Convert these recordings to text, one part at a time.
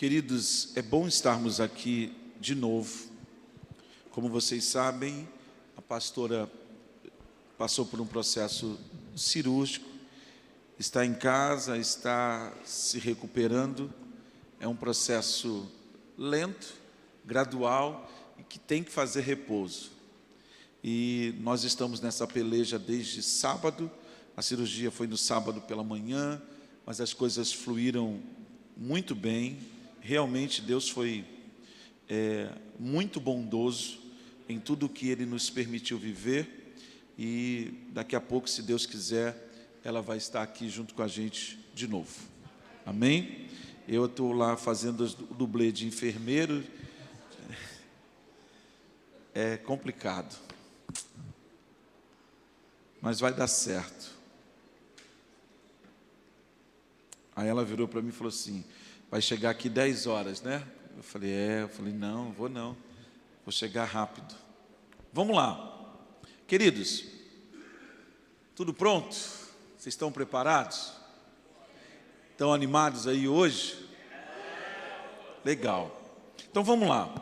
Queridos, é bom estarmos aqui de novo. Como vocês sabem, a pastora passou por um processo cirúrgico, está em casa, está se recuperando. É um processo lento, gradual e que tem que fazer repouso. E nós estamos nessa peleja desde sábado. A cirurgia foi no sábado pela manhã, mas as coisas fluíram muito bem. Realmente Deus foi muito bondoso em tudo que Ele nos permitiu viver. E daqui a pouco, se Deus quiser, ela vai estar aqui junto com a gente de novo. Amém? Eu estou lá fazendo o dublê de enfermeiro. É complicado, mas vai dar certo. Aí ela virou para mim e falou assim: vai chegar aqui 10 horas, né? Eu falei, não vou chegar rápido. Vamos lá. Queridos, tudo pronto? Vocês estão preparados? Estão animados aí hoje? Legal. Então vamos lá.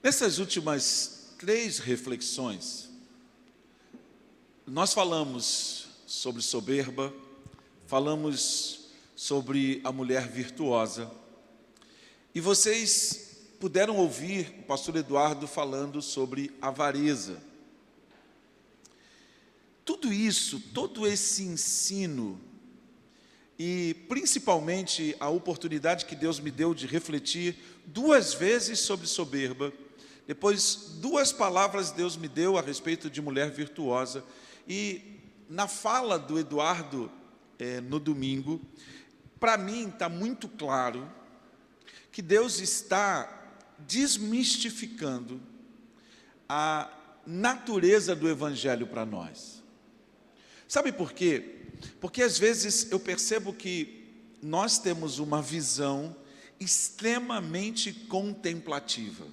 Nessas últimas 3 reflexões, nós falamos sobre soberba, falamos sobre a mulher virtuosa, e vocês puderam ouvir o pastor Eduardo falando sobre avareza. Tudo isso, todo esse ensino, e principalmente a oportunidade que Deus me deu de refletir 2 vezes sobre soberba, depois 2 palavras Deus me deu a respeito de mulher virtuosa, e na fala do Eduardo no domingo, para mim está muito claro que Deus está desmistificando a natureza do Evangelho para nós. Sabe por quê? Porque às vezes eu percebo que nós temos uma visão extremamente contemplativa.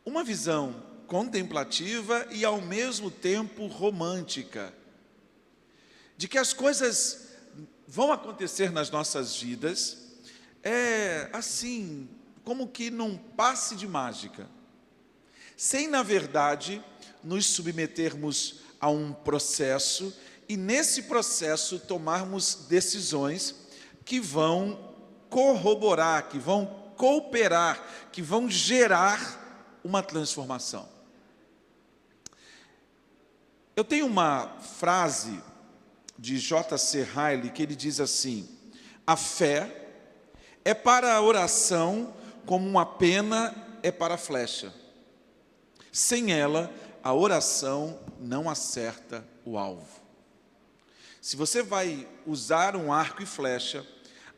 Uma visão contemplativa e ao mesmo tempo romântica, de que as coisas vão acontecer nas nossas vidas, assim, como que num passe de mágica, sem na verdade nos submetermos a um processo e nesse processo tomarmos decisões que vão corroborar, que vão cooperar, que vão gerar uma transformação. Eu tenho uma frase de J.C. Ryle que ele diz assim: a fé é para a oração como uma pena é para a flecha. Sem ela, a oração não acerta o alvo. Se você vai usar um arco e flecha,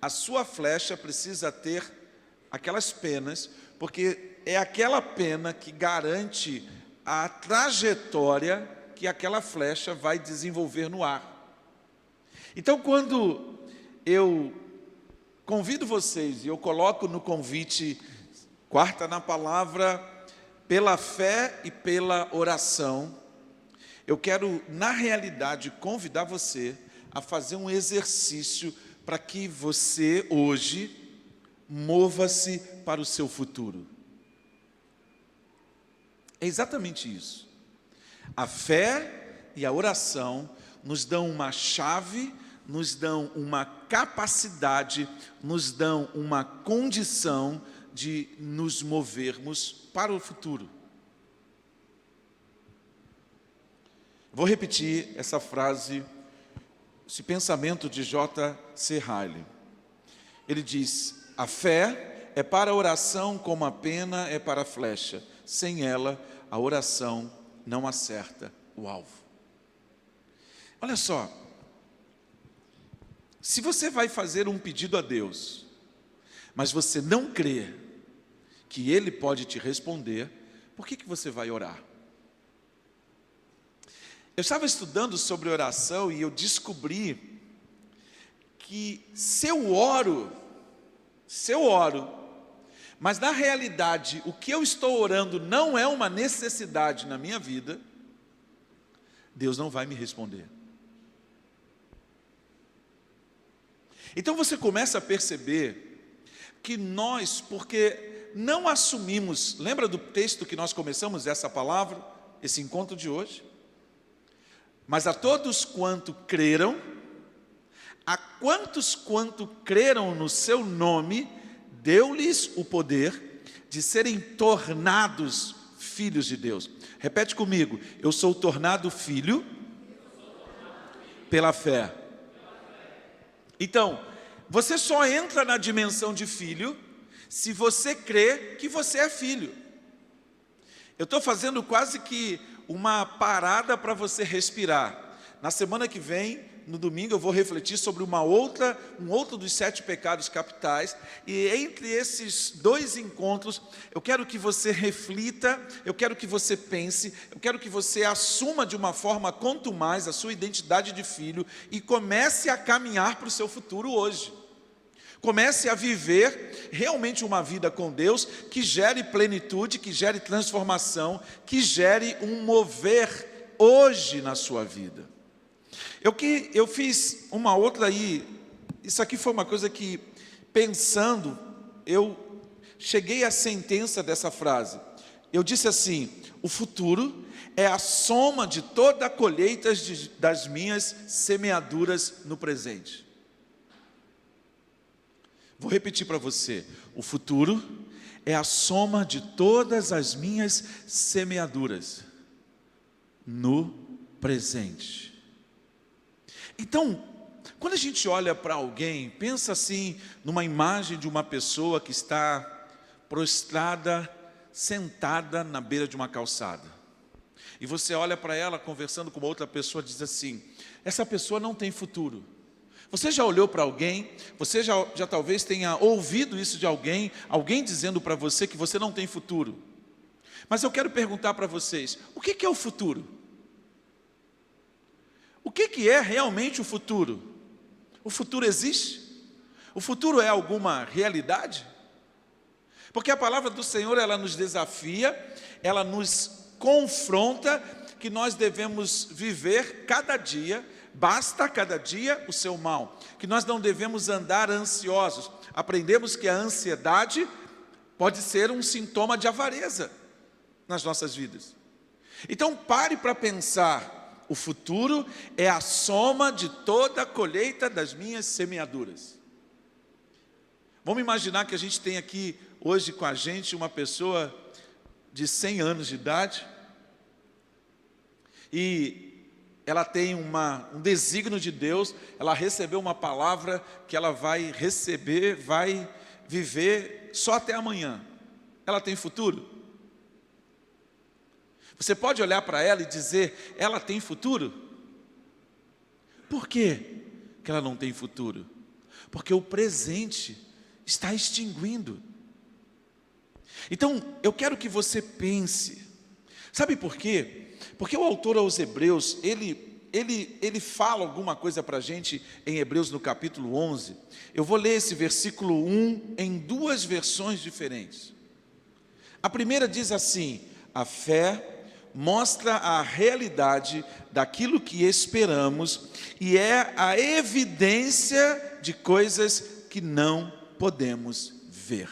a sua flecha precisa ter aquelas penas, porque é aquela pena que garante a trajetória que aquela flecha vai desenvolver no ar. Então, quando eu convido vocês, e eu coloco no convite, quarta na palavra, pela fé e pela oração, eu quero, na realidade, convidar você a fazer um exercício para que você, hoje, mova-se para o seu futuro. É exatamente isso. A fé e a oração nos dão uma chave, nos dão uma capacidade, nos dão uma condição de nos movermos para o futuro. Vou repetir essa frase, esse pensamento de J.C. Ryle. Ele diz: a fé é para a oração como a pena é para a flecha. Sem ela, a oração não acerta o alvo. Olha só, se você vai fazer um pedido a Deus, mas você não crê que Ele pode te responder, por que você vai orar? Eu estava estudando sobre oração e eu descobri que se eu oro, mas na realidade o que eu estou orando não é uma necessidade na minha vida, Deus não vai me responder. Então você começa a perceber que nós, porque não assumimos, lembra do texto que nós começamos essa palavra, esse encontro de hoje? Mas a todos quanto creram, a quantos quanto creram no seu nome, deu-lhes o poder de serem tornados filhos de Deus. Repete comigo: eu sou tornado filho pela fé. Então, você só entra na dimensão de filho se você crê que você é filho. Eu estou fazendo quase que uma parada para você respirar. Na semana que vem, no domingo, eu vou refletir sobre um outro dos 7 pecados capitais. E entre esses 2 encontros, eu quero que você reflita, eu quero que você pense, eu quero que você assuma de uma forma quanto mais a sua identidade de filho e comece a caminhar para o seu futuro hoje. Comece a viver realmente uma vida com Deus que gere plenitude, que gere transformação, que gere um mover hoje na sua vida. Eu fiz uma outra aí, isso aqui foi uma coisa que, pensando, eu cheguei à sentença dessa frase. Eu disse assim: o futuro é a soma de toda a colheita das minhas semeaduras no presente. Vou repetir para você: o futuro é a soma de todas as minhas semeaduras no presente. Então, quando a gente olha para alguém, pensa assim, numa imagem de uma pessoa que está prostrada, sentada na beira de uma calçada. E você olha para ela, conversando com uma outra pessoa, diz assim: essa pessoa não tem futuro. Você já olhou para alguém, você já talvez tenha ouvido isso de alguém dizendo para você que você não tem futuro. Mas eu quero perguntar para vocês: o que é o futuro? O que é realmente o futuro? O futuro existe? O futuro é alguma realidade? Porque a palavra do Senhor, ela nos desafia, ela nos confronta que nós devemos viver cada dia, basta cada dia o seu mal, que nós não devemos andar ansiosos. Aprendemos que a ansiedade pode ser um sintoma de avareza nas nossas vidas. Então pare para pensar: o futuro é a soma de toda a colheita das minhas semeaduras. Vamos imaginar que a gente tem aqui hoje com a gente uma pessoa de 100 anos de idade, e ela tem um desígnio de Deus, ela recebeu uma palavra que ela vai receber, vai viver só até amanhã. Ela tem futuro? Você pode olhar para ela e dizer: ela tem futuro? Por quê que ela não tem futuro? Porque o presente está extinguindo. Então, eu quero que você pense. Sabe por quê? Porque o autor aos Hebreus, ele fala alguma coisa para a gente em Hebreus no capítulo 11. Eu vou ler esse versículo 1 em 2 versões diferentes. A primeira diz assim: a fé mostra a realidade daquilo que esperamos e é a evidência de coisas que não podemos ver.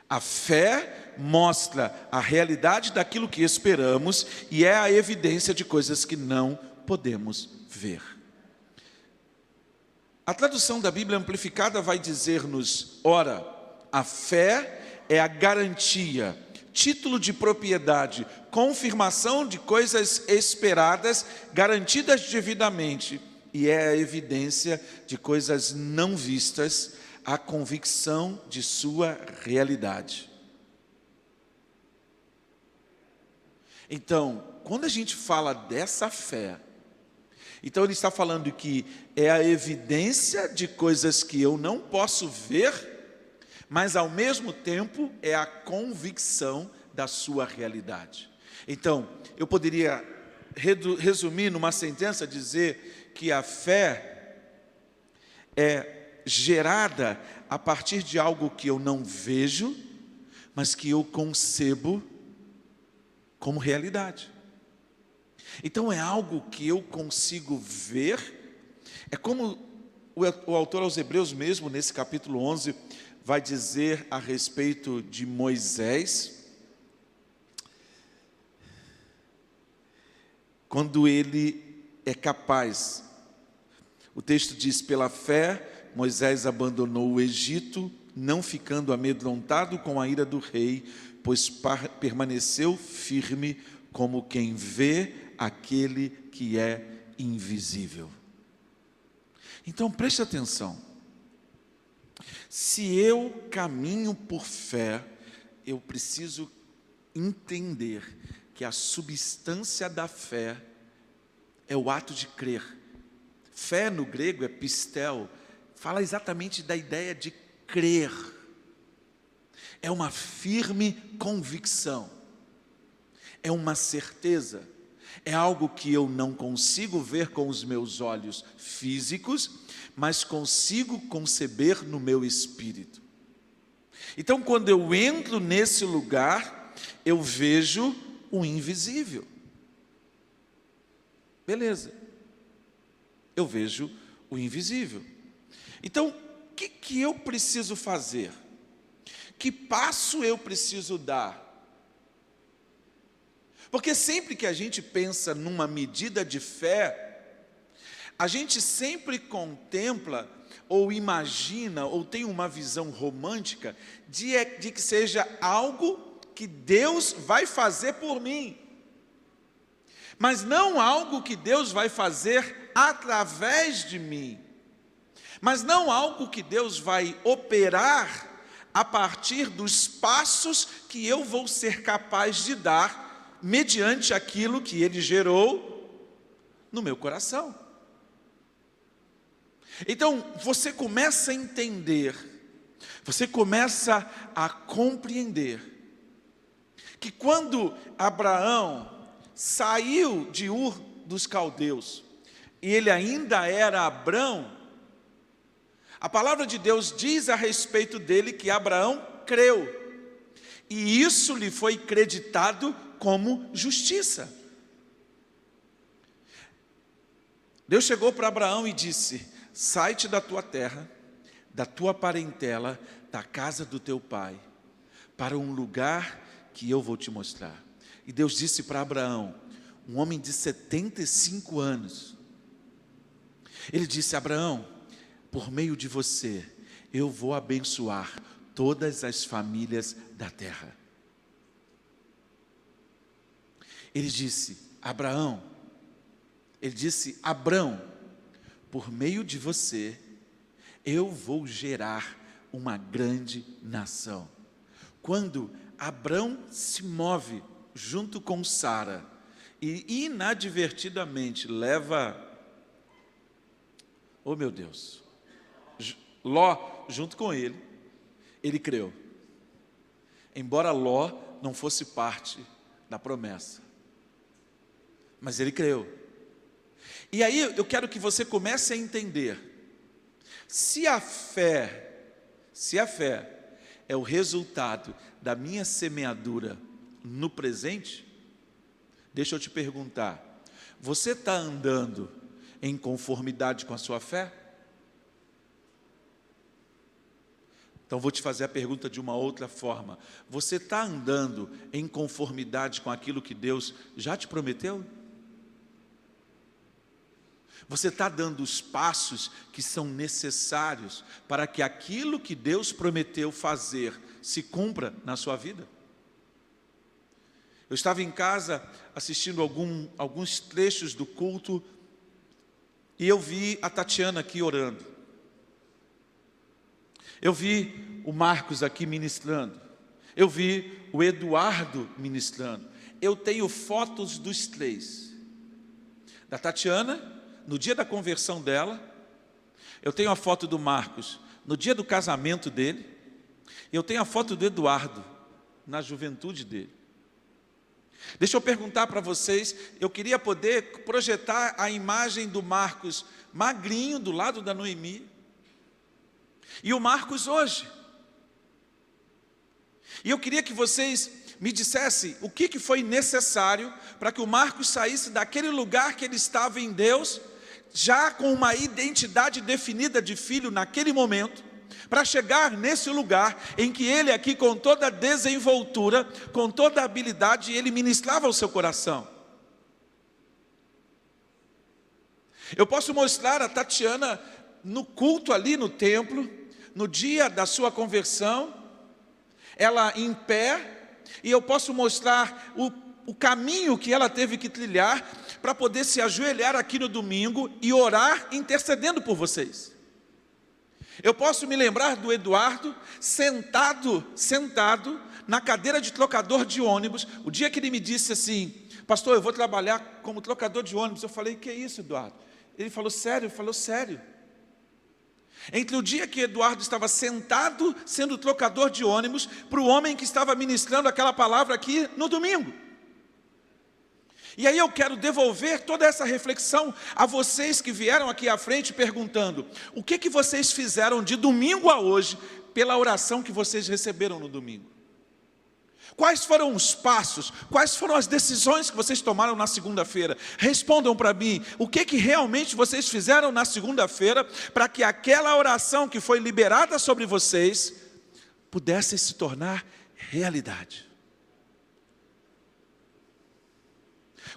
A fé mostra a realidade daquilo que esperamos e é a evidência de coisas que não podemos ver. A tradução da Bíblia Amplificada vai dizer-nos: ora, a fé é a garantia, título de propriedade, confirmação de coisas esperadas, garantidas devidamente, e é a evidência de coisas não vistas, a convicção de sua realidade. Então, quando a gente fala dessa fé, então ele está falando que é a evidência de coisas que eu não posso ver, mas ao mesmo tempo é a convicção da sua realidade. Então, eu poderia resumir numa sentença, dizer que a fé é gerada a partir de algo que eu não vejo, mas que eu concebo como realidade. Então é algo que eu consigo ver, é como o autor aos Hebreus mesmo, nesse capítulo 11, vai dizer a respeito de Moisés, quando ele é capaz. O texto diz: pela fé, Moisés abandonou o Egito, não ficando amedrontado com a ira do rei, pois permaneceu firme como quem vê aquele que é invisível. Então preste atenção. Se eu caminho por fé, eu preciso entender que a substância da fé é o ato de crer. Fé no grego é pistel, fala exatamente da ideia de crer. É uma firme convicção, é uma certeza, é algo que eu não consigo ver com os meus olhos físicos, mas consigo conceber no meu espírito. Então, quando eu entro nesse lugar, eu vejo o invisível. Beleza, eu vejo o invisível. Então, o que eu preciso fazer? Que passo eu preciso dar? Porque sempre que a gente pensa numa medida de fé, a gente sempre contempla, ou imagina, ou tem uma visão romântica de que seja algo que Deus vai fazer por mim, mas não algo que Deus vai fazer através de mim, mas não algo que Deus vai operar a partir dos passos que eu vou ser capaz de dar, mediante aquilo que Ele gerou no meu coração. Então, você começa a entender, você começa a compreender, que quando Abraão saiu de Ur dos Caldeus, e ele ainda era Abrão, a palavra de Deus diz a respeito dele que Abraão creu, e isso lhe foi creditado como justiça. Deus chegou para Abraão e disse: sai-te da tua terra, da tua parentela, da casa do teu pai, para um lugar que eu vou te mostrar. E Deus disse para Abraão, um homem de 75 anos, Ele disse: Abraão, por meio de você, eu vou abençoar todas as famílias da terra. Ele disse: Abraão, ele disse: Abrão, por meio de você, eu vou gerar uma grande nação. Quando Abrão se move junto com Sara e inadvertidamente leva, oh meu Deus, Ló junto com ele, ele creu. Embora Ló não fosse parte da promessa, mas ele creu. E aí eu quero que você comece a entender, se a fé é o resultado da minha semeadura no presente, deixa eu te perguntar, você está andando em conformidade com a sua fé? Então vou te fazer a pergunta de uma outra forma, você está andando em conformidade com aquilo que Deus já te prometeu? Você está dando os passos que são necessários para que aquilo que Deus prometeu fazer se cumpra na sua vida? Eu estava em casa assistindo alguns trechos do culto e eu vi a Tatiana aqui orando. Eu vi o Marcos aqui ministrando. Eu vi o Eduardo ministrando. Eu tenho fotos dos três. Da Tatiana, no dia da conversão dela. Eu tenho a foto do Marcos no dia do casamento dele. Eu tenho a foto do Eduardo na juventude dele. Deixa eu perguntar para vocês, eu queria poder projetar a imagem do Marcos magrinho do lado da Noemi e o Marcos hoje. E eu queria que vocês me dissessem o que foi necessário para que o Marcos saísse daquele lugar que ele estava em Deus, já com uma identidade definida de filho naquele momento, para chegar nesse lugar em que ele aqui, com toda a desenvoltura, com toda a habilidade, ele ministrava o seu coração. Eu posso mostrar a Tatiana no culto ali no templo, no dia da sua conversão, ela em pé, e eu posso mostrar o caminho que ela teve que trilhar para poder se ajoelhar aqui no domingo e orar intercedendo por vocês. Eu posso me lembrar do Eduardo sentado na cadeira de trocador de ônibus, o dia que ele me disse assim: pastor, eu vou trabalhar como trocador de ônibus. Eu falei: que é isso, Eduardo? Ele falou: sério? Ele falou: sério. Entre o dia que Eduardo estava sentado sendo trocador de ônibus, para o homem que estava ministrando aquela palavra aqui no domingo. E aí eu quero devolver toda essa reflexão a vocês que vieram aqui à frente perguntando: o que vocês fizeram de domingo a hoje pela oração que vocês receberam no domingo? Quais foram os passos, quais foram as decisões que vocês tomaram na segunda-feira? Respondam para mim, o que realmente vocês fizeram na segunda-feira para que aquela oração que foi liberada sobre vocês pudesse se tornar realidade?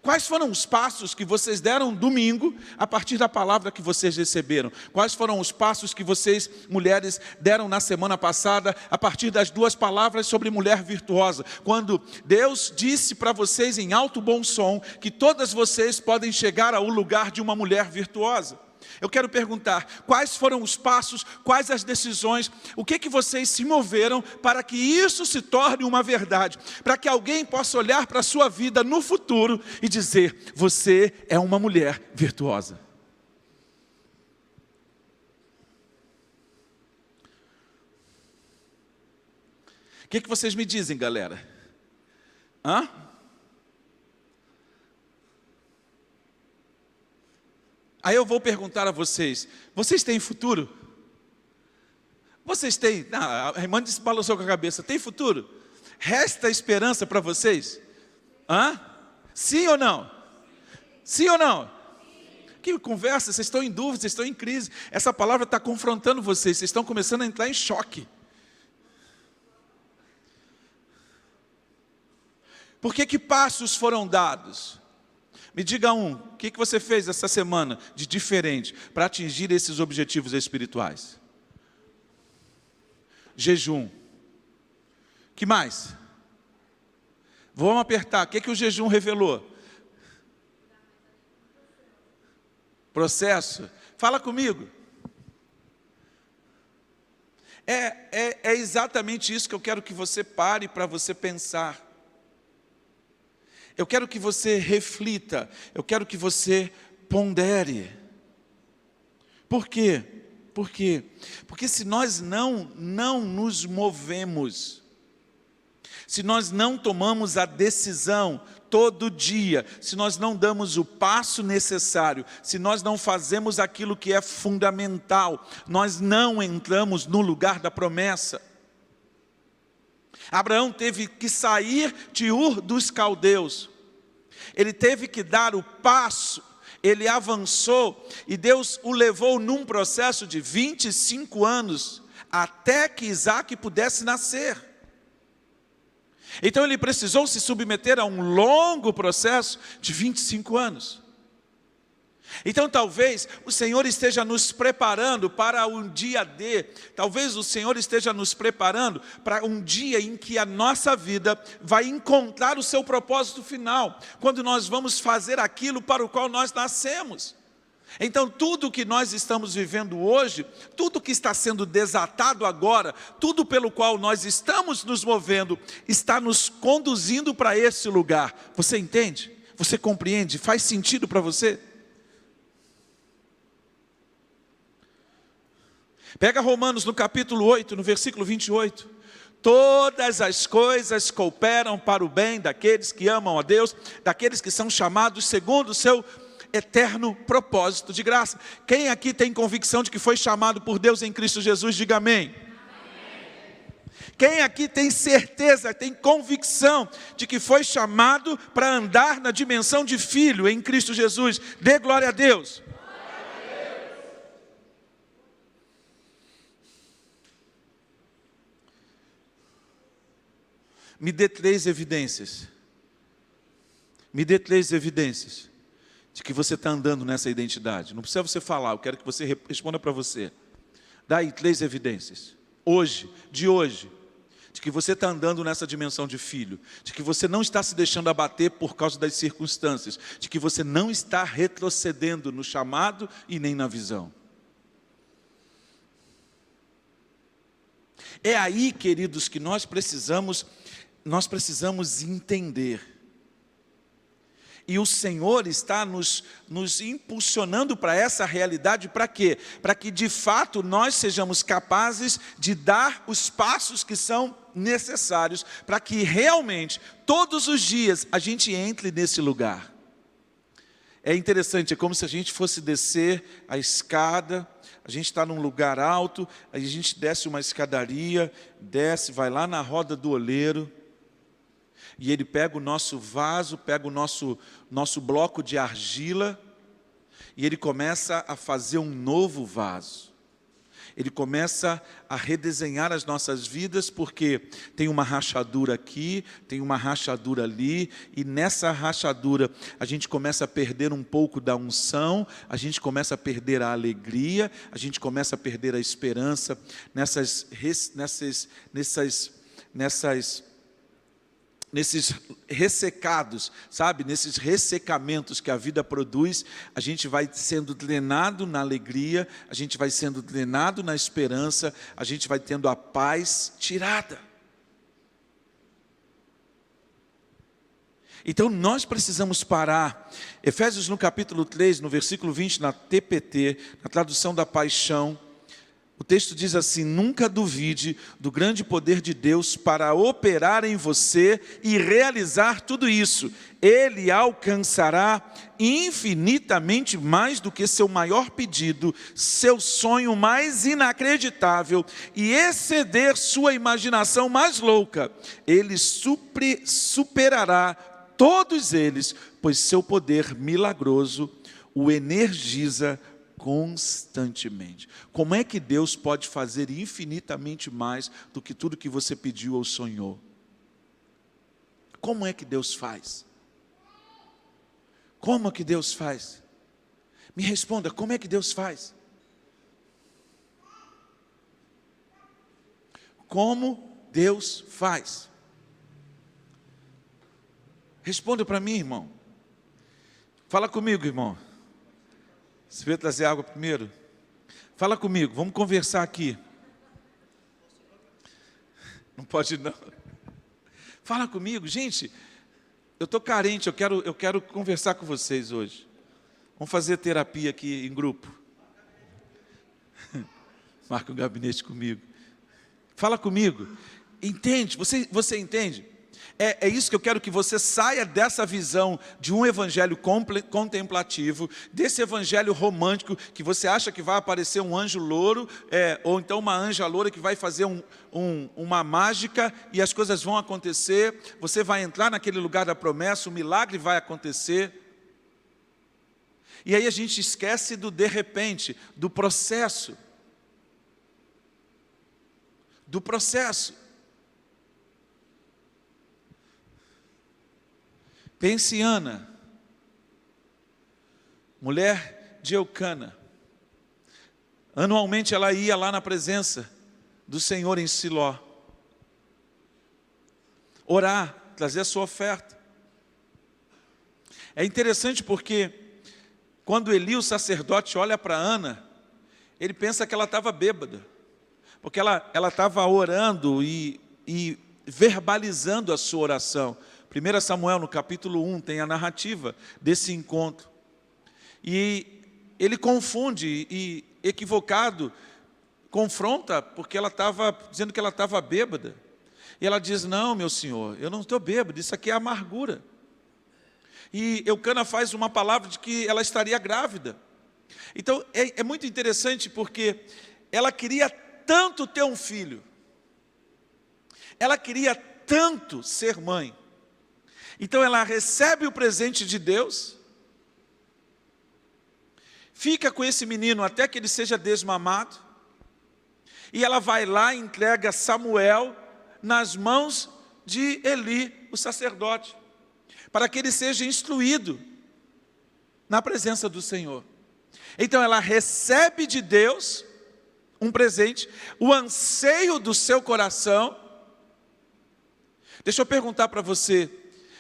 Quais foram os passos que vocês deram domingo a partir da palavra que vocês receberam? Quais foram os passos que vocês, mulheres, deram na semana passada a partir das 2 palavras sobre mulher virtuosa? Quando Deus disse para vocês em alto bom som que todas vocês podem chegar ao lugar de uma mulher virtuosa. Eu quero perguntar, quais foram os passos, quais as decisões, o que vocês se moveram para que isso se torne uma verdade, para que alguém possa olhar para a sua vida no futuro e dizer: você é uma mulher virtuosa. O que vocês me dizem, galera? Hã? Aí eu vou perguntar a vocês: vocês têm futuro? Vocês têm? Não, a irmã disse, balançou com a cabeça: tem futuro? Resta esperança para vocês? Hã? Sim ou não? Sim ou não? Que conversa, vocês estão em dúvida, vocês estão em crise. Essa palavra está confrontando vocês estão começando a entrar em choque. Por que passos foram dados? Me diga o que você fez essa semana de diferente para atingir esses objetivos espirituais? Jejum. Que mais? Vamos apertar. O que o jejum revelou? Processo. Fala comigo. É exatamente isso que eu quero que você pare para você pensar. Eu quero que você reflita, eu quero que você pondere. Por quê? Por quê? Porque se nós não nos movemos, se nós não tomamos a decisão todo dia, se nós não damos o passo necessário, se nós não fazemos aquilo que é fundamental, nós não entramos no lugar da promessa. Abraão teve que sair de Ur dos Caldeus, ele teve que dar o passo, ele avançou, e Deus o levou num processo de 25 anos, até que Isaac pudesse nascer. Então ele precisou se submeter a um longo processo de 25 anos. Então talvez o Senhor esteja nos preparando para um dia D, talvez o Senhor esteja nos preparando para um dia em que a nossa vida vai encontrar o seu propósito final, quando nós vamos fazer aquilo para o qual nós nascemos. Então tudo que nós estamos vivendo hoje, tudo que está sendo desatado agora, tudo pelo qual nós estamos nos movendo, está nos conduzindo para esse lugar. Você entende? Você compreende? Faz sentido para você? Pega Romanos no capítulo 8, no versículo 28. Todas as coisas cooperam para o bem daqueles que amam a Deus, daqueles que são chamados segundo o seu eterno propósito de graça. Quem aqui tem convicção de que foi chamado por Deus em Cristo Jesus, diga amém. Quem aqui tem certeza, tem convicção de que foi chamado para andar na dimensão de filho em Cristo Jesus, dê glória a Deus. Me dê 3 evidências. Me dê 3 evidências de que você está andando nessa identidade. Não precisa você falar, eu quero que você responda para você. Dá aí 3 evidências. Hoje, de que você está andando nessa dimensão de filho, de que você não está se deixando abater por causa das circunstâncias, de que você não está retrocedendo no chamado e nem na visão. É aí, queridos, que nós precisamos entender. E o Senhor está nos impulsionando para essa realidade, para quê? Para que de fato nós sejamos capazes de dar os passos que são necessários, para que realmente, todos os dias, a gente entre nesse lugar. É interessante, é como se a gente fosse descer a escada, a gente está num lugar alto, aí a gente desce uma escadaria, desce, vai lá na roda do oleiro, e ele pega o nosso vaso, pega o nosso bloco de argila, e ele começa a fazer um novo vaso. Ele começa a redesenhar as nossas vidas, porque tem uma rachadura aqui, tem uma rachadura ali, e nessa rachadura a gente começa a perder um pouco da unção, a gente começa a perder a alegria, a gente começa a perder a esperança nesses ressecados, sabe? Nesses ressecamentos que a vida produz, a gente vai sendo drenado na alegria, a gente vai sendo drenado na esperança, a gente vai tendo a paz tirada. Então nós precisamos parar. Efésios no capítulo 3, no versículo 20, na TPT, na tradução da Paixão, o texto diz assim: nunca duvide do grande poder de Deus para operar em você e realizar tudo isso. Ele alcançará infinitamente mais do que seu maior pedido, seu sonho mais inacreditável e exceder sua imaginação mais louca. Ele superará todos eles, pois seu poder milagroso o energiza constantemente. Como é que Deus pode fazer infinitamente mais do que tudo que você pediu ou sonhou? Como é que Deus faz? Como é que Deus faz? Me responda, como é que Deus faz? Como Deus faz? Responda para mim, irmão. Fala comigo, irmão. Você veio trazer água primeiro? Fala comigo, vamos conversar aqui. Não pode não. Fala comigo, gente. Eu estou carente, eu quero conversar com vocês hoje. Vamos fazer terapia aqui em grupo. Marca um gabinete comigo. Fala comigo. Entende? Você entende? É isso que eu quero que você saia dessa visão de um evangelho contemplativo, desse evangelho romântico, que você acha que vai aparecer um anjo louro, ou então uma anja loura que vai fazer uma mágica e as coisas vão acontecer, você vai entrar naquele lugar da promessa, o milagre vai acontecer. E aí a gente esquece do de repente, do processo. Do processo. Pense em Ana, mulher de Eucana. Anualmente ela ia lá na presença do Senhor em Siló, orar, trazer a sua oferta. É interessante porque quando Eli, o sacerdote, olha para Ana, ele pensa que ela estava bêbada, porque ela estava orando e verbalizando a sua oração. 1 Samuel, no capítulo 1, tem a narrativa desse encontro. E ele confunde e, equivocado, confronta, porque ela estava dizendo que ela estava bêbada. E ela diz: não, meu senhor, eu não estou bêbada, isso aqui é amargura. E Eucana faz uma palavra de que ela estaria grávida. Então, é muito interessante porque ela queria tanto ter um filho. Ela queria tanto ser mãe. Então ela recebe o presente de Deus, fica com esse menino até que ele seja desmamado, e ela vai lá e entrega Samuel nas mãos de Eli, o sacerdote, para que ele seja instruído na presença do Senhor. Então ela recebe de Deus um presente, o anseio do seu coração. Deixa eu perguntar para você,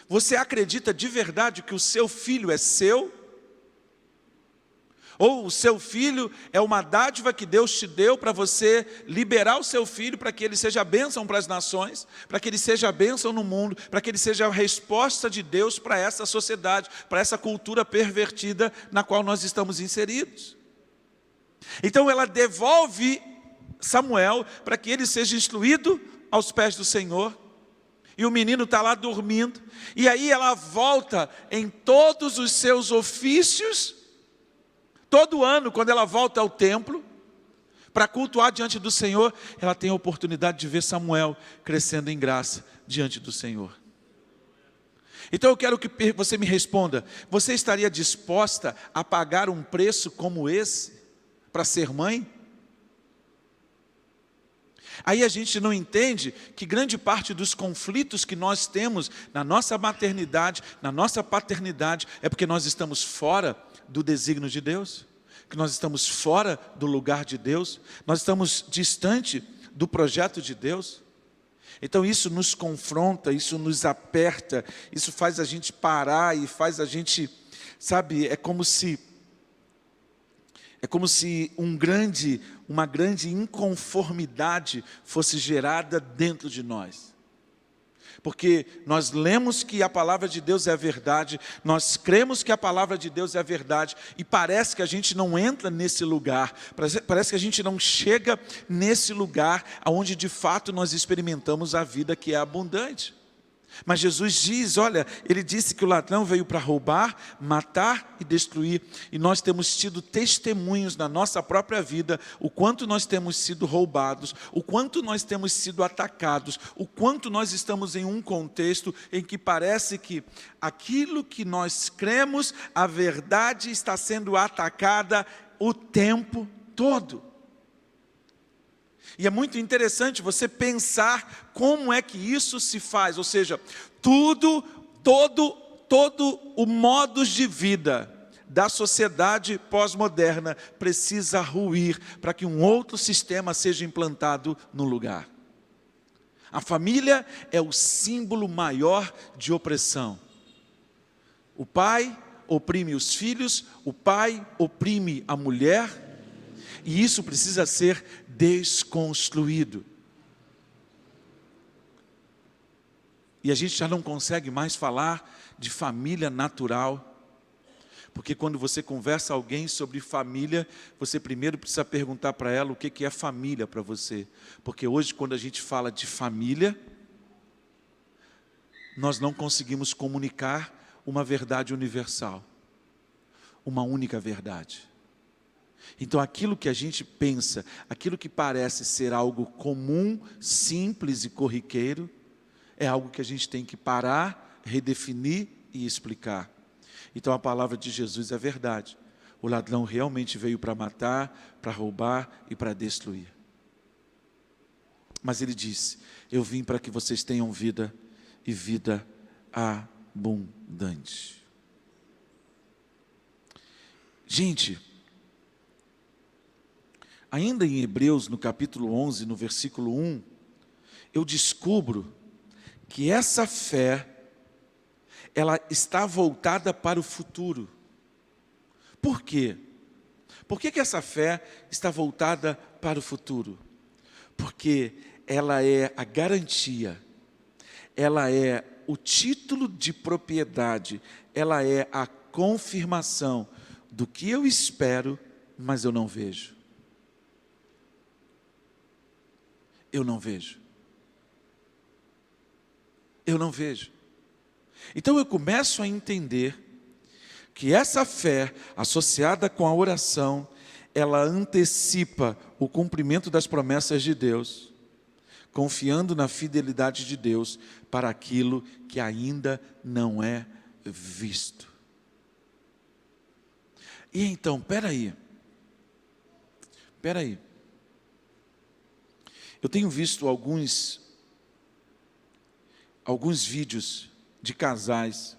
você acredita de verdade que o seu filho é seu? Ou o seu filho é uma dádiva que Deus te deu para você liberar o seu filho para que ele seja bênção para as nações, para que ele seja bênção no mundo, para que ele seja a resposta de Deus para essa sociedade, para essa cultura pervertida na qual nós estamos inseridos. Então ela devolve Samuel para que ele seja instruído aos pés do Senhor. E o menino está lá dormindo. E aí ela volta em todos os seus ofícios. Todo ano, quando ela volta ao templo, para cultuar diante do Senhor, ela tem a oportunidade de ver Samuel crescendo em graça diante do Senhor. Então eu quero que você me responda, você estaria disposta a pagar um preço como esse, para ser mãe? Aí a gente não entende que grande parte dos conflitos que nós temos na nossa maternidade, na nossa paternidade, é porque nós estamos fora do desígnio de Deus, que nós estamos fora do lugar de Deus, nós estamos distante do projeto de Deus. Então isso nos confronta, isso nos aperta, isso faz a gente parar e faz a gente, sabe, é como se uma grande inconformidade fosse gerada dentro de nós. Porque nós lemos que a palavra de Deus é a verdade, nós cremos que a palavra de Deus é a verdade, e parece que a gente não entra nesse lugar, parece que a gente não chega nesse lugar onde de fato nós experimentamos a vida que é abundante. Mas Jesus diz, olha, ele disse que o ladrão veio para roubar, matar e destruir. E nós temos tido testemunhos na nossa própria vida, o quanto nós temos sido roubados, o quanto nós temos sido atacados, o quanto nós estamos em um contexto em que parece que aquilo que nós cremos, a verdade está sendo atacada o tempo todo. E é muito interessante você pensar como é que isso se faz, ou seja, todo o modo de vida da sociedade pós-moderna precisa ruir para que um outro sistema seja implantado no lugar. A família é o símbolo maior de opressão. O pai oprime os filhos, o pai oprime a mulher, e isso precisa ser desconstruído. E a gente já não consegue mais falar de família natural, porque quando você conversa com alguém sobre família, você primeiro precisa perguntar para ela o que é família para você. Porque hoje, quando a gente fala de família, nós não conseguimos comunicar uma verdade universal, uma única verdade. Então aquilo que a gente pensa, aquilo que parece ser algo comum, simples e corriqueiro, é algo que a gente tem que parar, redefinir e explicar. Então a palavra de Jesus é verdade. O ladrão realmente veio para matar, para roubar e para destruir. Mas ele disse, eu vim para que vocês tenham vida e vida abundante. Gente, ainda em Hebreus, no capítulo 11, no versículo 1, eu descubro que essa fé, ela está voltada para o futuro. Por quê? Por que essa fé está voltada para o futuro? Porque ela é a garantia, ela é o título de propriedade, ela é a confirmação do que eu espero, mas eu não vejo. Eu não vejo. Eu não vejo. Então eu começo a entender que essa fé, associada com a oração, ela antecipa o cumprimento das promessas de Deus, confiando na fidelidade de Deus para aquilo que ainda não é visto. E então, peraí. Eu tenho visto alguns alguns vídeos de casais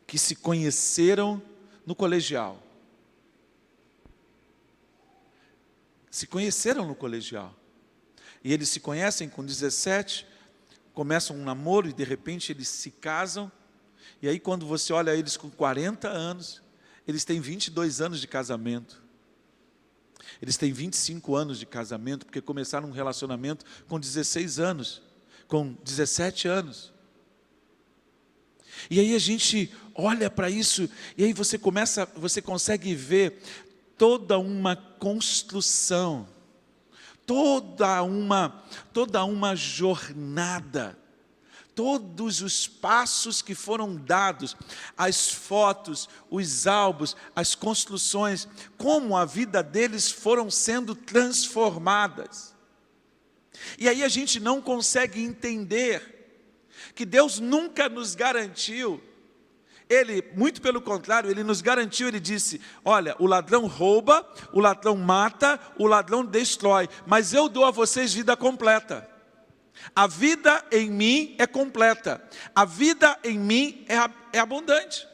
que se conheceram no colegial. Se conheceram no colegial. E eles se conhecem com 17, começam um namoro e de repente eles se casam. E aí quando você olha eles com 40 anos, eles têm 22 anos de casamento. Eles têm 25 anos de casamento, porque começaram um relacionamento com 16 anos, com 17 anos. E aí a gente olha para isso, e aí você consegue ver toda uma construção, toda uma jornada, todos os passos que foram dados, as fotos, os álbuns, as construções, como a vida deles foram sendo transformadas. E aí a gente não consegue entender que Deus nunca nos garantiu. Ele, muito pelo contrário, Ele nos garantiu, Ele disse, olha, o ladrão rouba, o ladrão mata, o ladrão destrói, mas eu dou a vocês vida completa. A vida em mim é completa, a vida em mim é abundante.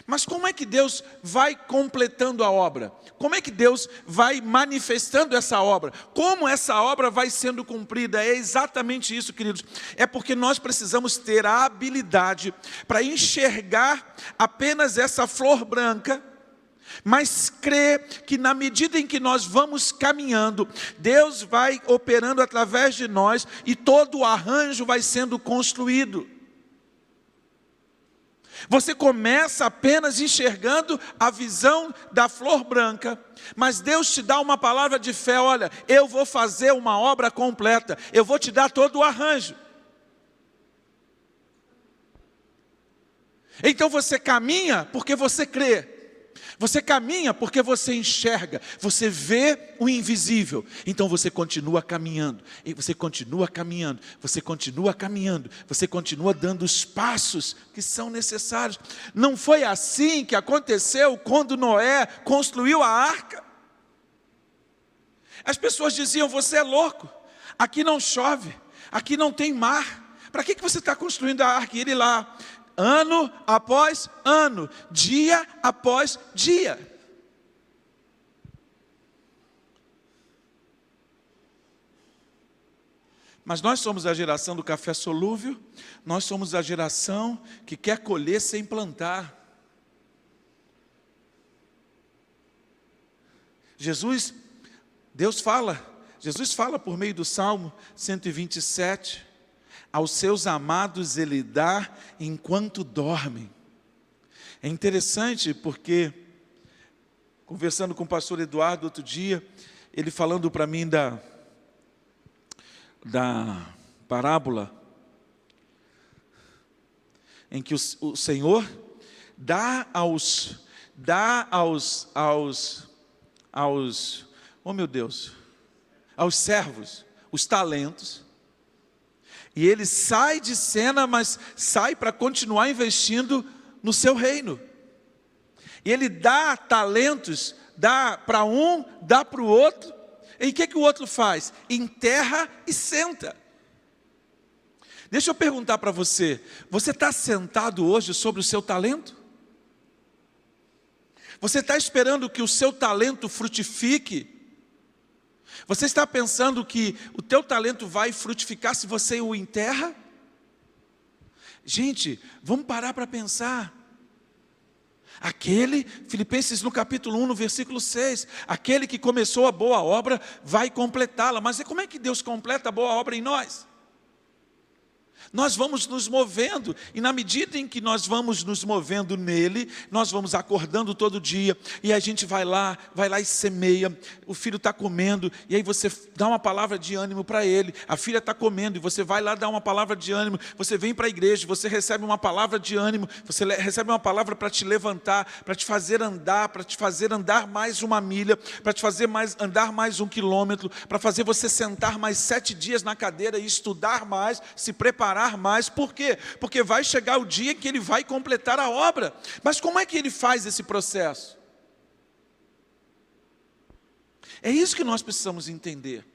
Mas como é que Deus vai completando a obra? Como é que Deus vai manifestando essa obra? Como essa obra vai sendo cumprida? É exatamente isso, queridos. É porque nós precisamos ter a habilidade para enxergar apenas essa flor branca, mas crer que na medida em que nós vamos caminhando, Deus vai operando através de nós e todo o arranjo vai sendo construído. Você começa apenas enxergando a visão da flor branca, mas Deus te dá uma palavra de fé, olha, eu vou fazer uma obra completa, eu vou te dar todo o arranjo. Então você caminha porque você crê. Você caminha porque você enxerga, você vê o invisível, então você continua caminhando, e você continua caminhando, você continua caminhando, você continua dando os passos que são necessários. Não foi assim que aconteceu quando Noé construiu a arca? As pessoas diziam, você é louco, aqui não chove, aqui não tem mar, para que você está construindo a arca? E ele lá, ano após ano, dia após dia. Mas nós somos a geração do café solúvel, nós somos a geração que quer colher sem plantar. Jesus fala por meio do Salmo 127, aos seus amados Ele dá enquanto dormem. É interessante porque, conversando com o pastor Eduardo outro dia, ele falando para mim da parábola, em que o Senhor dá aos servos os talentos, e ele sai de cena, mas sai para continuar investindo no seu reino. E ele dá talentos, dá para um, dá para o outro. E o que o outro faz? Enterra e senta. Deixa eu perguntar para você, você está sentado hoje sobre o seu talento? Você está esperando que o seu talento frutifique? Você está pensando que o teu talento vai frutificar se você o enterra? Gente, vamos parar para pensar. Filipenses no capítulo 1, no versículo 6, aquele que começou a boa obra vai completá-la. Mas como é que Deus completa a boa obra em nós? Nós vamos nos movendo, e na medida em que nós vamos nos movendo nele, nós vamos acordando todo dia, e a gente vai lá e semeia, o filho está comendo, e aí você dá uma palavra de ânimo para ele, a filha está comendo, e você vai lá dar uma palavra de ânimo, você vem para a igreja, você recebe uma palavra de ânimo, você recebe uma palavra para te levantar, para te fazer andar mais uma milha, para te fazer andar mais 1 quilômetro, para fazer você sentar mais 7 dias na cadeira e estudar mais, se preparar mais. Por quê? Porque vai chegar o dia que ele vai completar a obra. Mas como é que ele faz esse processo? É isso que nós precisamos entender.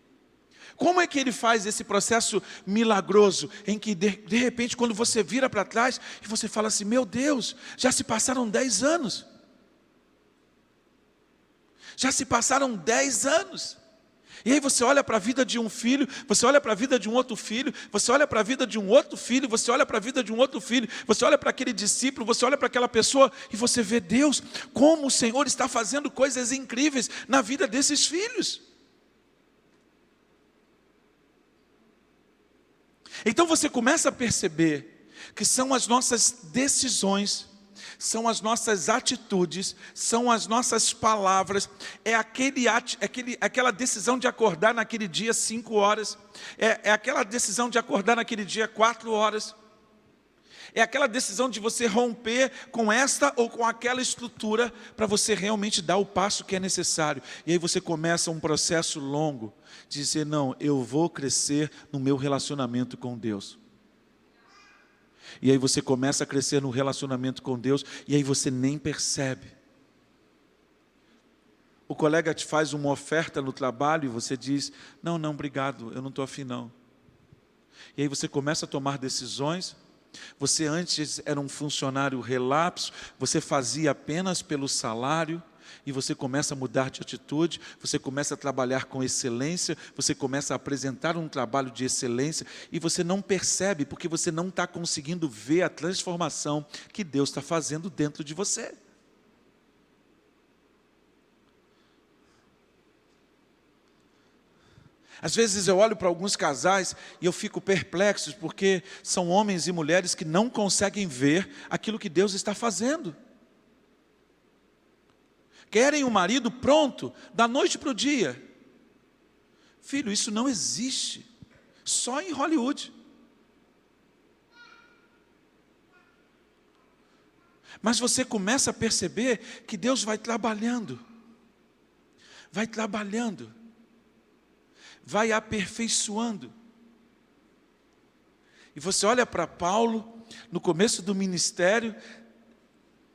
Como é que ele faz esse processo milagroso, em que de repente quando você vira para trás, e você fala assim, meu Deus, já se passaram 10 anos. Já se passaram 10 anos. E aí você olha para a vida de um filho, você olha para a vida de um outro filho, você olha para a vida de um outro filho, você olha para a vida de um outro filho, você olha para aquele discípulo, você olha para aquela pessoa, e você vê Deus, como o Senhor está fazendo coisas incríveis na vida desses filhos. Então você começa a perceber que são as nossas decisões, são as nossas atitudes, são as nossas palavras, é aquela decisão de acordar naquele dia 5 horas, é aquela decisão de acordar naquele dia 4 horas, é aquela decisão de você romper com esta ou com aquela estrutura para você realmente dar o passo que é necessário. E aí você começa um processo longo de dizer, não, eu vou crescer no meu relacionamento com Deus. E aí você começa a crescer no relacionamento com Deus, e aí você nem percebe. O colega te faz uma oferta no trabalho e você diz, não, obrigado, eu não estou afim não. E aí você começa a tomar decisões. Você antes era um funcionário relapso, você fazia apenas pelo salário, e você começa a mudar de atitude, você começa a trabalhar com excelência, você começa a apresentar um trabalho de excelência, e você não percebe, porque você não está conseguindo ver a transformação que Deus está fazendo dentro de você. Às vezes eu olho para alguns casais e eu fico perplexo, porque são homens e mulheres que não conseguem ver aquilo que Deus está fazendo. Querem um marido pronto, da noite para o dia. Filho, isso não existe, só em Hollywood. Mas você começa a perceber que Deus vai trabalhando, vai aperfeiçoando. E você olha para Paulo, no começo do ministério,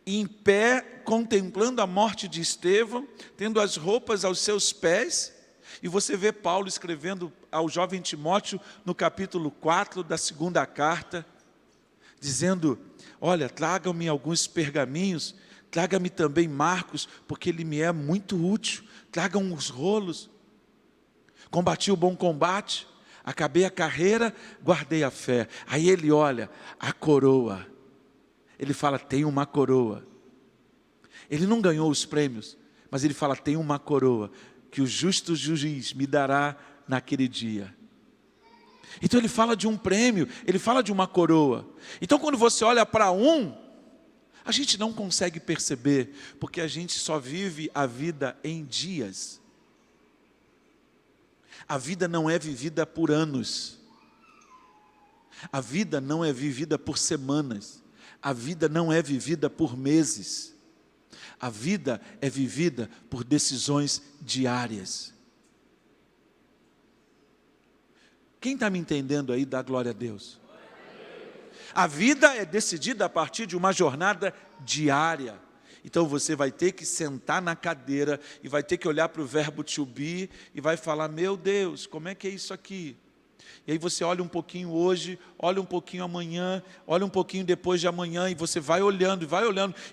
em pé, contemplando a morte de Estevão, tendo as roupas aos seus pés, e você vê Paulo escrevendo ao jovem Timóteo, no capítulo 4 da 2ª carta, dizendo, olha, traga-me alguns pergaminhos, traga-me também Marcos, porque ele me é muito útil, tragam os rolos. Combati o bom combate, acabei a carreira, guardei a fé. Aí ele olha, a coroa. Ele fala, tem uma coroa. Ele não ganhou os prêmios, mas ele fala, tem uma coroa, que o justo juiz me dará naquele dia. Então ele fala de um prêmio, ele fala de uma coroa. Então quando você olha para a gente não consegue perceber, porque a gente só vive a vida em dias. A vida não é vivida por anos. A vida não é vivida por semanas. A vida não é vivida por meses. A vida é vivida por decisões diárias. Quem está me entendendo aí, dá glória a Deus. A vida é decidida a partir de uma jornada diária. Então você vai ter que sentar na cadeira e vai ter que olhar para o verbo to be e vai falar, meu Deus, como é que é isso aqui? E aí você olha um pouquinho hoje, olha um pouquinho amanhã, olha um pouquinho depois de amanhã, e você vai olhando,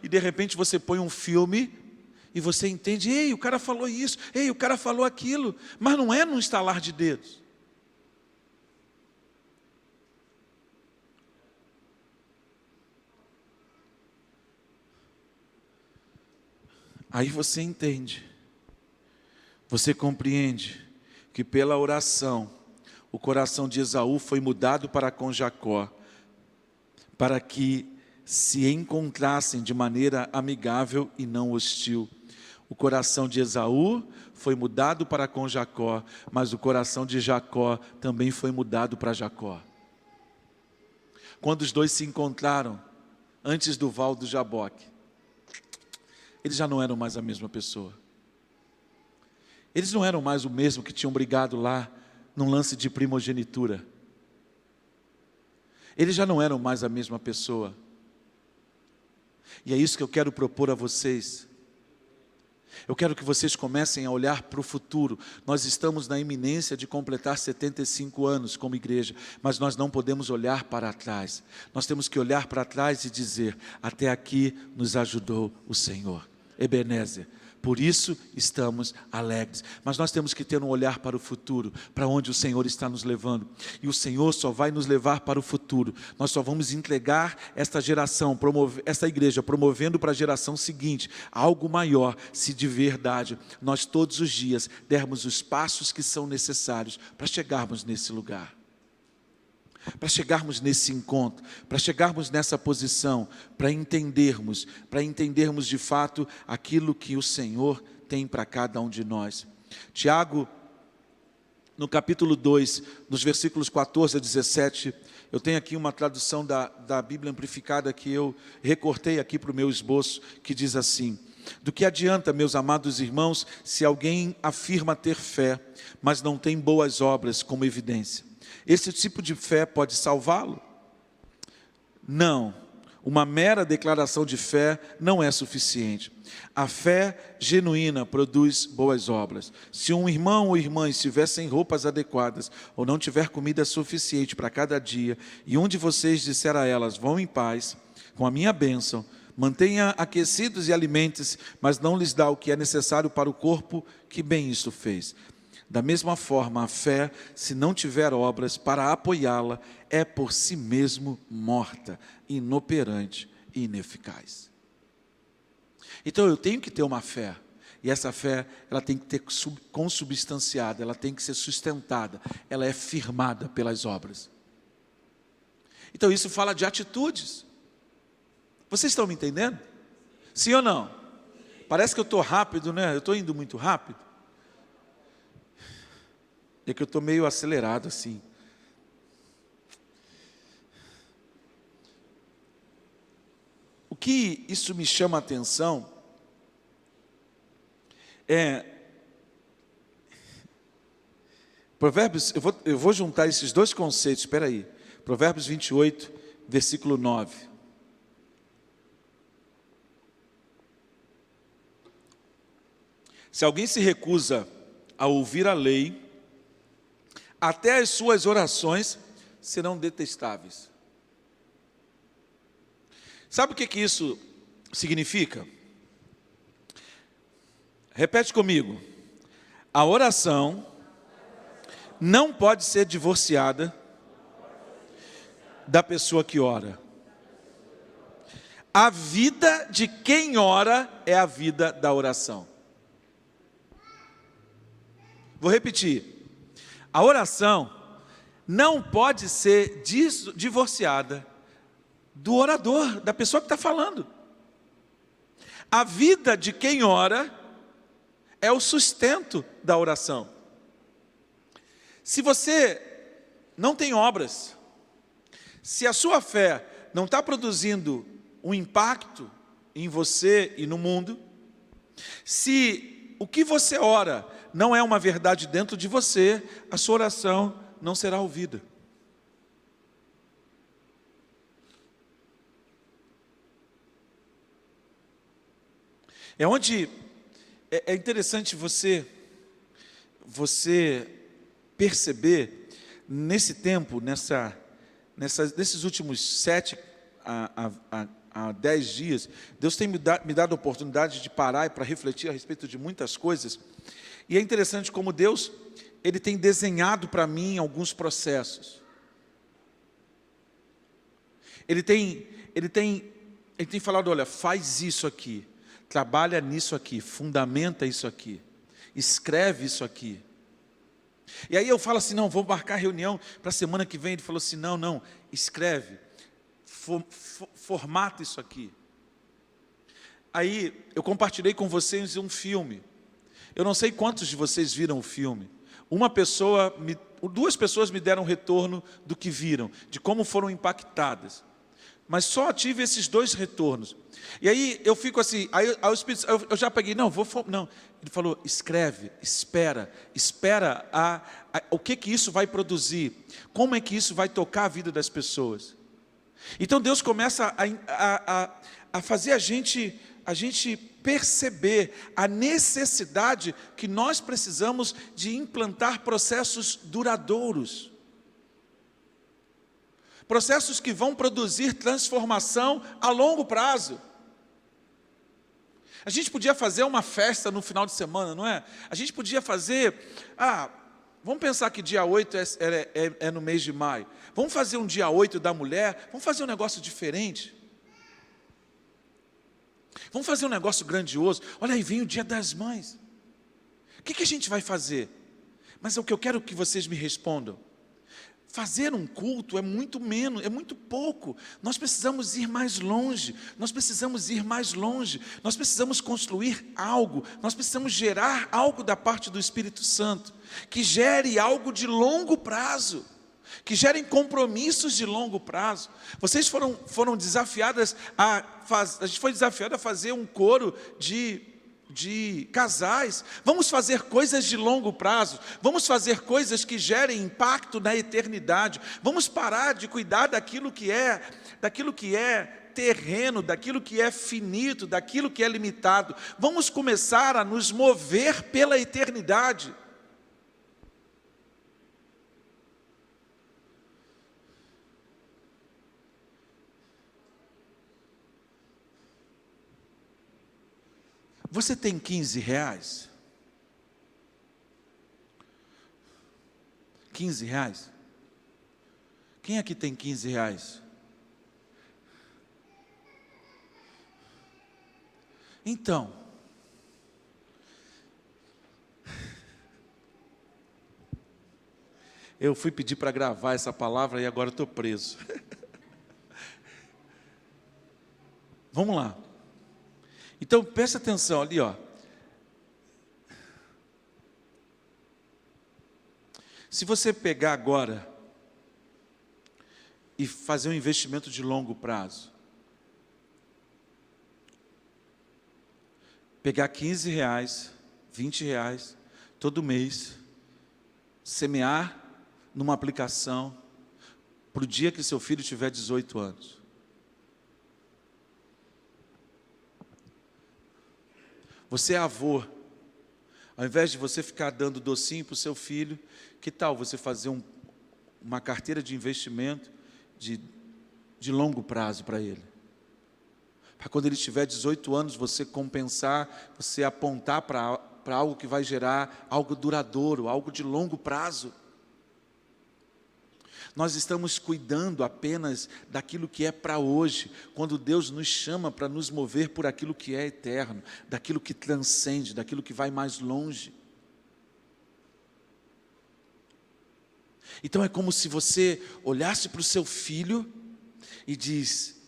e de repente você põe um filme, e você entende, ei, o cara falou isso, ei, o cara falou aquilo, mas não é num estalar de dedos. Aí você entende, você compreende, que pela oração, o coração de Esaú foi mudado para com Jacó, para que se encontrassem de maneira amigável e não hostil. O coração de Esaú foi mudado para com Jacó, mas o coração de Jacó também foi mudado para Jacó. Quando os dois se encontraram, antes do val do Jaboque, eles já não eram mais a mesma pessoa. Eles não eram mais o mesmo que tinham brigado lá, num lance de primogenitura. Eles já não eram mais a mesma pessoa. E é isso que eu quero propor a vocês. Eu quero que vocês comecem a olhar para o futuro. Nós estamos na iminência de completar 75 anos como igreja, mas nós não podemos olhar para trás. Nós temos que olhar para trás e dizer: até aqui nos ajudou o Senhor. Ebenezer. Por isso estamos alegres. Mas nós temos que ter um olhar para o futuro, para onde o Senhor está nos levando. E o Senhor só vai nos levar para o futuro. Nós só vamos entregar esta geração, esta igreja, promovendo para a geração seguinte algo maior, se de verdade nós todos os dias dermos os passos que são necessários para chegarmos nesse lugar. Para chegarmos nesse encontro, para chegarmos nessa posição, para entendermos de fato aquilo que o Senhor tem para cada um de nós. Tiago, no capítulo 2, nos versículos 14 a 17, eu tenho aqui uma tradução da Bíblia Amplificada que eu recortei aqui para o meu esboço, que diz assim: do que adianta, meus amados irmãos, se alguém afirma ter fé, mas não tem boas obras como evidência? Esse tipo de fé pode salvá-lo? Não, uma mera declaração de fé não é suficiente. A fé genuína produz boas obras. Se um irmão ou irmã estiver sem roupas adequadas, ou não tiver comida suficiente para cada dia, e um de vocês disser a elas: vão em paz, com a minha bênção, mantenha aquecidos e alimente-se, mas não lhes dá o que é necessário para o corpo, que bem isso fez. Da mesma forma, a fé, se não tiver obras para apoiá-la, é por si mesmo morta, inoperante e ineficaz. Então eu tenho que ter uma fé, e essa fé ela tem que ter consubstanciada, ela tem que ser sustentada, ela é firmada pelas obras. Então isso fala de atitudes. Vocês estão me entendendo? Sim ou não? Parece que eu estou rápido, né? Eu estou indo muito rápido. É que eu estou meio acelerado assim. O que isso me chama a atenção é... Provérbios, eu vou juntar esses dois conceitos, espera aí. Provérbios 28, versículo 9. Se alguém se recusa a ouvir a lei, até as suas orações serão detestáveis. Sabe o que isso significa? Repete comigo. A oração não pode ser divorciada da pessoa que ora. A vida de quem ora é a vida da oração. Vou repetir. A oração não pode ser divorciada do orador, da pessoa que está falando. A vida de quem ora é o sustento da oração. Se você não tem obras, se a sua fé não está produzindo um impacto em você e no mundo, se o que você ora não é uma verdade dentro de você, a sua oração não será ouvida. É interessante você perceber nesse tempo, nesses últimos 7 a 10 dias, Deus tem me dado a oportunidade de parar e para refletir a respeito de muitas coisas. E é interessante como Deus, Ele tem desenhado para mim alguns processos. Ele tem falado: olha, faz isso aqui, trabalha nisso aqui, fundamenta isso aqui, escreve isso aqui. E aí eu falo assim: não, vou marcar reunião para a semana que vem. Ele falou assim: não, escreve, formata isso aqui. Aí eu compartilhei com vocês um filme. Eu não sei quantos de vocês viram o filme. Duas pessoas me deram retorno do que viram, de como foram impactadas. Mas só tive esses 2 retornos. E aí eu fico assim, aí o Espírito, eu já peguei, não. Ele falou: escreve, espera o que isso vai produzir, como é que isso vai tocar a vida das pessoas. Então Deus começa a fazer a gente perceber a necessidade que nós precisamos de implantar processos duradouros. Processos que vão produzir transformação a longo prazo. A gente podia fazer uma festa no final de semana, não é? A gente podia fazer, vamos pensar que dia 8 é no mês de maio. Vamos fazer um dia 8 da mulher, vamos fazer um negócio diferente. Vamos fazer um negócio grandioso. Olha aí, vem o dia das mães. O que a gente vai fazer? Mas é o que eu quero que vocês me respondam. Fazer um culto é muito menos, é muito pouco. Nós precisamos ir mais longe. Nós precisamos ir mais longe. Nós precisamos construir algo. Nós precisamos gerar algo da parte do Espírito Santo, que gere algo de longo prazo, que gerem compromissos de longo prazo. Vocês foram desafiadas a gente foi desafiado a fazer um coro de casais. Vamos fazer coisas de longo prazo, vamos fazer coisas que gerem impacto na eternidade. Vamos parar de cuidar daquilo que é terreno, daquilo que é finito, daquilo que é limitado. Vamos começar a nos mover pela eternidade. Você tem 15 reais? 15 reais? Quem aqui tem 15 reais? Então, eu fui pedir para gravar essa palavra e agora estou preso. Vamos lá. Então, presta atenção ali, ó. Se você pegar agora e fazer um investimento de longo prazo, pegar 15 reais, 20 reais, todo mês, semear numa aplicação, para o dia que seu filho tiver 18 anos. Você é avô, ao invés de você ficar dando docinho para o seu filho, que tal você fazer uma carteira de investimento de longo prazo para ele? Para quando ele tiver 18 anos, você compensar, você apontar para algo que vai gerar algo duradouro, algo de longo prazo. Nós estamos cuidando apenas daquilo que é para hoje, quando Deus nos chama para nos mover por aquilo que é eterno, daquilo que transcende, daquilo que vai mais longe. Então é como se você olhasse para o seu filho e diz,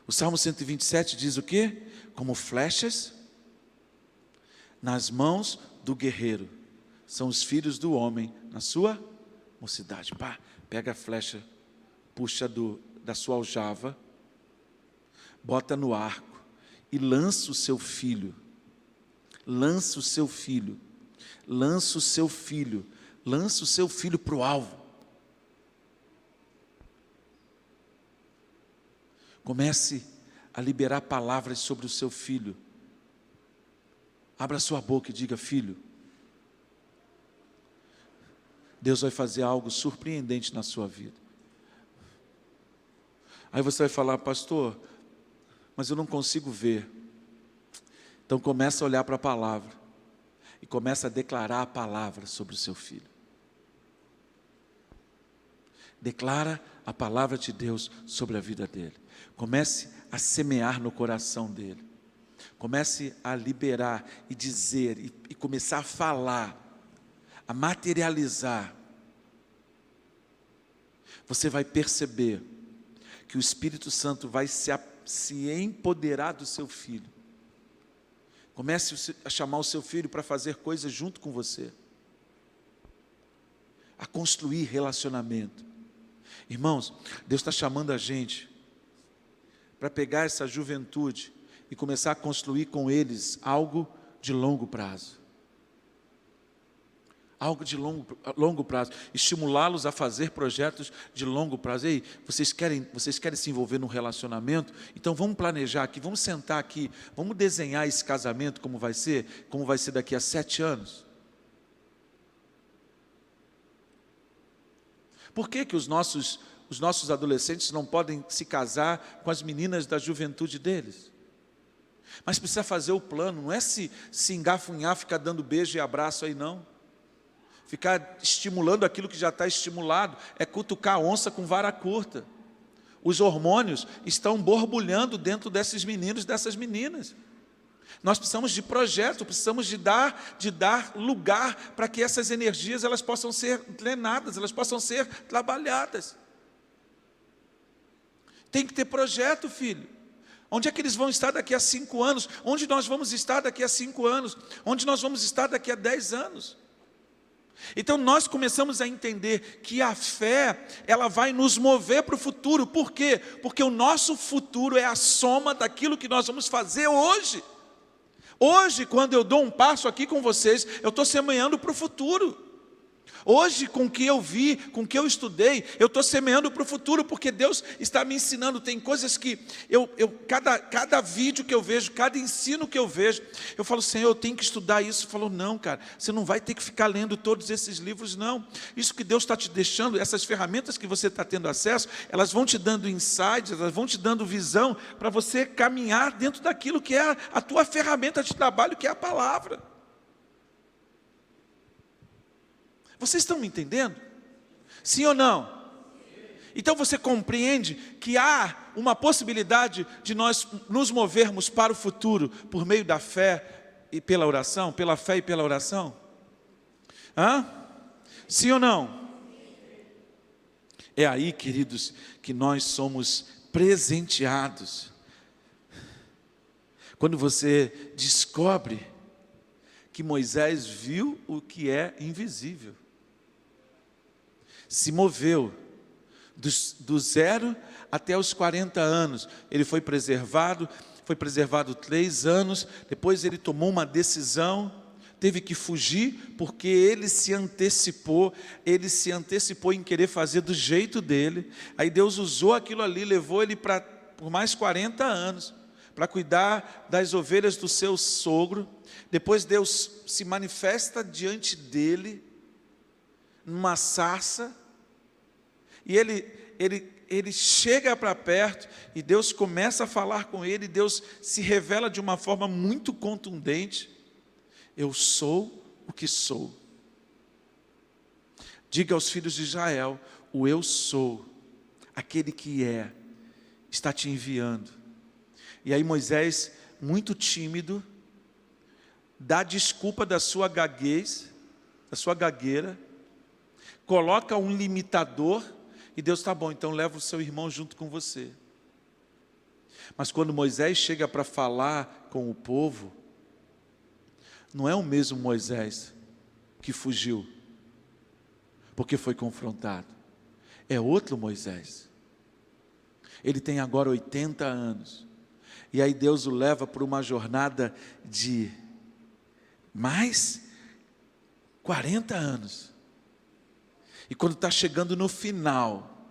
o Salmo 127 diz o quê? Como flechas nas mãos do guerreiro, são os filhos do homem na sua mocidade. Pá, pega a flecha, puxa da sua aljava, bota no arco e lança o seu filho. Lança o seu filho. Lança o seu filho. Lança o seu filho para o alvo. Comece a liberar palavras sobre o seu filho. Abra sua boca e diga: filho, Deus vai fazer algo surpreendente na sua vida. Aí você vai falar: pastor, mas eu não consigo ver. Então começa a olhar para a palavra e começa a declarar a palavra sobre o seu filho. Declara a palavra de Deus sobre a vida dele. Comece a semear no coração dele. Comece a liberar e dizer e começar a falar, a materializar. Você vai perceber que o Espírito Santo vai se empoderar do seu filho. Comece a chamar o seu filho para fazer coisas junto com você, a construir relacionamento. Irmãos, Deus está chamando a gente para pegar essa juventude e começar a construir com eles algo de longo prazo. algo de longo prazo, estimulá-los a fazer projetos de longo prazo. Ei, vocês querem se envolver num relacionamento? Então vamos planejar aqui, vamos sentar aqui, vamos desenhar esse casamento como vai ser daqui a 7 anos. Por que os nossos adolescentes não podem se casar com as meninas da juventude deles? Mas precisa fazer o plano, não é se engafunhar, ficar dando beijo e abraço aí não. Ficar estimulando aquilo que já está estimulado, é cutucar a onça com vara curta. Os hormônios estão borbulhando dentro desses meninos, dessas meninas. Nós precisamos de projeto, precisamos de dar lugar para que essas energias elas possam ser drenadas, elas possam ser trabalhadas. Tem que ter projeto, filho. Onde é que eles vão estar daqui a 5 anos? Onde nós vamos estar daqui a 5 anos? Onde nós vamos estar daqui a 10 anos? Então nós começamos a entender que a fé, ela vai nos mover para o futuro. Por quê? Porque o nosso futuro é a soma daquilo que nós vamos fazer hoje. Hoje, quando eu dou um passo aqui com vocês, eu estou semeando para o futuro. Hoje, com o que eu vi, com o que eu estudei, eu estou semeando para o futuro, porque Deus está me ensinando. Tem coisas que cada vídeo que eu vejo, cada ensino que eu vejo, eu falo, Senhor, eu tenho que estudar isso. Falou, não, cara, você não vai ter que ficar lendo todos esses livros, não. Isso que Deus está te deixando, essas ferramentas que você está tendo acesso, elas vão te dando insights, elas vão te dando visão, para você caminhar dentro daquilo que é a tua ferramenta de trabalho, que é a palavra. Vocês estão me entendendo? Sim ou não? Então você compreende que há uma possibilidade de nós nos movermos para o futuro por meio da fé e pela oração? Pela fé e pela oração? Sim ou não? É aí, queridos, que nós somos presenteados. Quando você descobre que Moisés viu o que é invisível. Se moveu do 0 até os 40 anos. Ele foi preservado 3 anos, depois ele tomou uma decisão, teve que fugir, porque ele se antecipou em querer fazer do jeito dele. Aí Deus usou aquilo ali, levou ele por mais 40 anos, para cuidar das ovelhas do seu sogro. Depois Deus se manifesta diante dele, numa sarça, e ele chega para perto, e Deus começa a falar com ele, e Deus se revela de uma forma muito contundente. Eu sou o que sou. Diga aos filhos de Israel, o eu sou, aquele que está te enviando. E aí Moisés, muito tímido, dá desculpa da sua gaguez, da sua gagueira, coloca um limitador, e Deus, tá bom, então leva o seu irmão junto com você. Mas quando Moisés chega para falar com o povo, não é o mesmo Moisés que fugiu, porque foi confrontado. É outro Moisés. Ele tem agora 80 anos. E aí Deus o leva por uma jornada de mais 40 anos. E quando está chegando no final,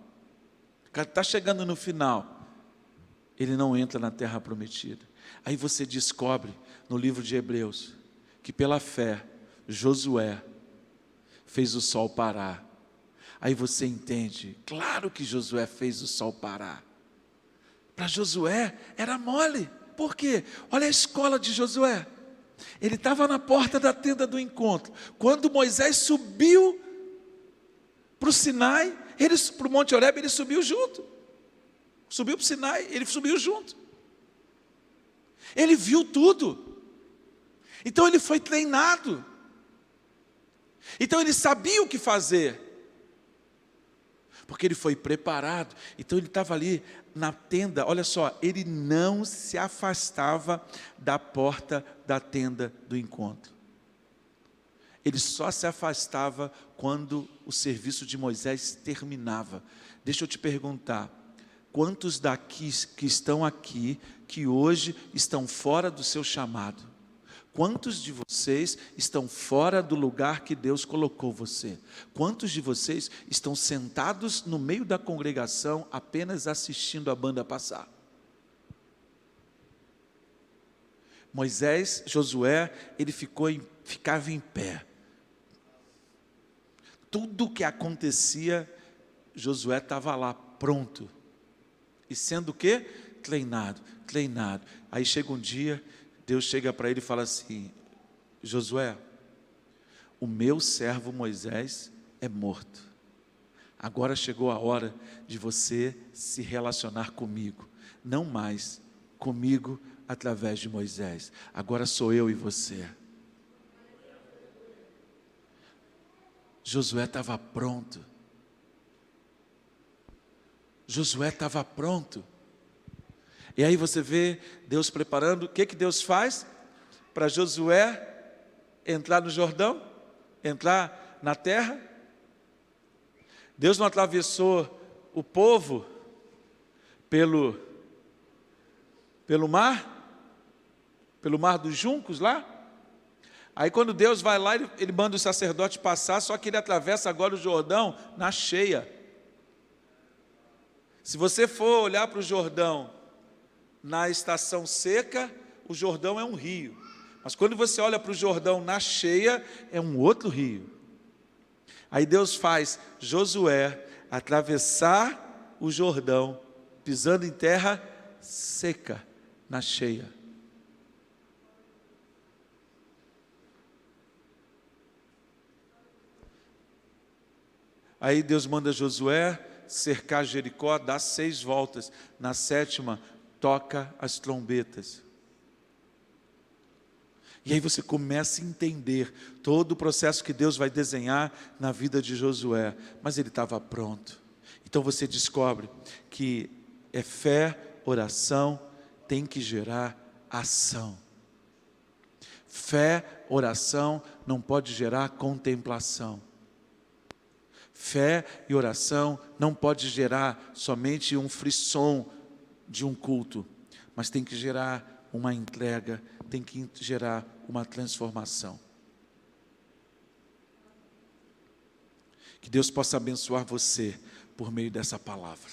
ele não entra na terra prometida. Aí você descobre no livro de Hebreus, que pela fé, Josué fez o sol parar. Aí você entende, claro que Josué fez o sol parar. Para Josué era mole. Por quê? Olha a escola de Josué. Ele estava na porta da tenda do encontro. Quando Moisés subiu para o Sinai, para o Monte Horebe, ele subiu junto. Subiu para o Sinai, ele subiu junto. Ele viu tudo. Então ele foi treinado. Então ele sabia o que fazer. Porque ele foi preparado. Então ele estava ali na tenda, olha só, ele não se afastava da porta da tenda do encontro. Ele só se afastava quando o serviço de Moisés terminava. Deixa eu te perguntar, quantos daqui que estão aqui, que hoje estão fora do seu chamado? Quantos de vocês estão fora do lugar que Deus colocou você? Quantos de vocês estão sentados no meio da congregação apenas assistindo a banda passar? Josué, ele ficava em pé. Tudo que acontecia, Josué estava lá, pronto. E sendo o quê? Treinado. Aí chega um dia, Deus chega para ele e fala assim: Josué, o meu servo Moisés é morto. Agora chegou a hora de você se relacionar comigo. Não mais comigo através de Moisés. Agora sou eu e você. Josué estava pronto. E aí você vê Deus preparando. O que Deus faz para Josué entrar no Jordão? Entrar na terra? Deus não atravessou o povo pelo mar? Pelo mar dos juncos lá? Aí quando Deus vai lá, ele manda o sacerdote passar, só que ele atravessa agora o Jordão na cheia. Se você for olhar para o Jordão na estação seca, o Jordão é um rio. Mas quando você olha para o Jordão na cheia, é um outro rio. Aí Deus faz Josué atravessar o Jordão, pisando em terra seca, na cheia. Aí Deus manda Josué cercar Jericó, dá 6 voltas. Na 7ª, toca as trombetas. E aí você começa a entender todo o processo que Deus vai desenhar na vida de Josué. Mas ele estava pronto. Então você descobre que é fé, oração, tem que gerar ação. Fé, oração, não pode gerar contemplação. Fé e oração não pode gerar somente um frisson de um culto, mas tem que gerar uma entrega, tem que gerar uma transformação. Que Deus possa abençoar você por meio dessa palavra.